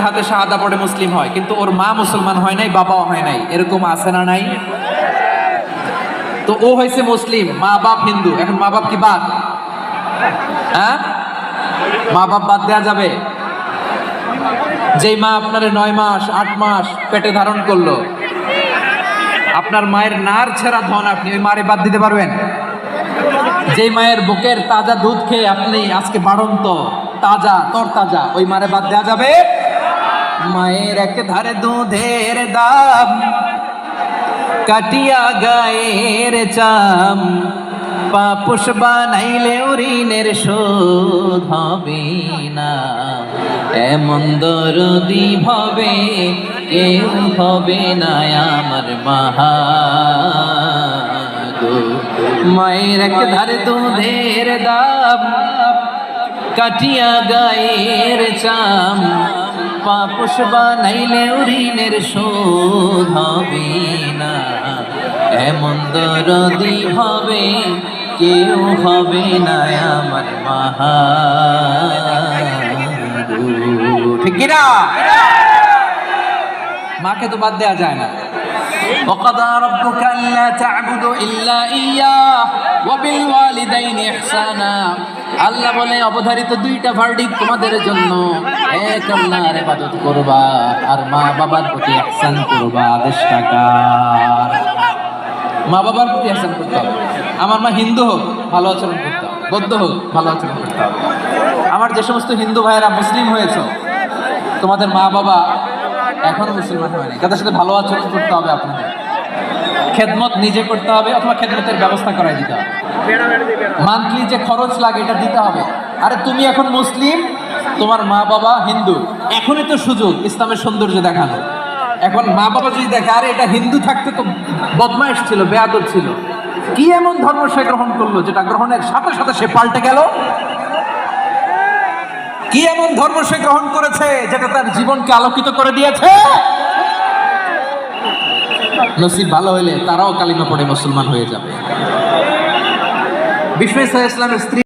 হাতে শাহাদা পড়ে মুসলিম হয়, কিন্তু ওর মা মুসলমান হয় নাই, বাবাও হয় নাই, এরকম আছে না নাই? তো ও হয়েছে মুসলিম, মা বাপ হিন্দু, এখন মা বাপ কি বাদ? হ্যাঁ, মা বাপ বাদ দেয়া যাবে? যেই মা আপনার 9 মাস 8 মাস পেটে ধারণ করলো, আপনার মায়ের নার ছেঁড়া ধন, আপনি ওই মারে বাদ দিতে পারবেন? যেই মায়ের বুকের তাজা দুধ খেয়ে আপনি আজকে বাড়ন্ত তাজা তরতাজা, ওই মারে বাদ দেওয়া যাবে? মায়ের এক ধারে দুধের দাম, কাটিয়া গায়ের চাম, পাপুষ বানাইলে ঋণের শোধ হবে না। এমন দরদি ভবে কেউ হবে না আমার মাহা গো। মায়ের এক ধারে দুধের দাম, কাটিয়া গায়ের চাম, পাপুষ বানাইলে ঋণের শোধ হবে না। এমন দরদি হবে কেউ হবে না আমার মাহা গো। ঠিক কিনা? মাকে তো বাদ দেওয়া যায় না। وقضى ربك ألا تعبدوا إلا إياه وبالوالدين إحسانا। আল্লাহ বলে অবধারিত দুইটা ভার্ডিক্ট তোমাদের জন্য, এক আল্লাহর ইবাদত করবা আর মা বাবার প্রতি ইহসান করবা। আদেশটা কার? মা বাবার প্রতি ইহসান করতে হবে। আমার মা হিন্দু হোক, ভালো আচরণ করতে হবে, বৌদ্ধ হোক, ভালো আচরণ করতে হবে। আমার যে সমস্ত হিন্দু ভাইয়েরা মুসলিম হয়েছে, তোমাদের মা বাবা এখনো মুসলমান হয়নি, তাদের সাথে ভালো আচরণ করতে হবে। আপনাদের খেদমত নিজে করতে হবে, অথবা খেদমতের ব্যবস্থা করাই দিতে হবে। মান্থলি যে খরচ লাগে এটা দিতে হবে। আরে তুমি এখন মুসলিম, তোমার মা বাবা হিন্দু, এখনই তো সুযোগ ইসলামের সৌন্দর্য দেখানো। এখন মা বাবা যদি দেখে আরে এটা হিন্দু থাকতে তো বদমাইশ ছিল, বেয়াদব ছিল, কি এমন ধর্ম সে গ্রহণ করলো যেটা গ্রহণের সাথে সাথে সে পাল্টে গেল? কি এমন ধর্ম সে গ্রহণ করেছে যেটা তার জীবনকে আলোকিত করে দিয়েছে? নসিব ভালো হইলে তারাও কালিমা পড়ে মুসলমান হয়ে যাবে। বিষ্ণু ইসলামের স্ত্রী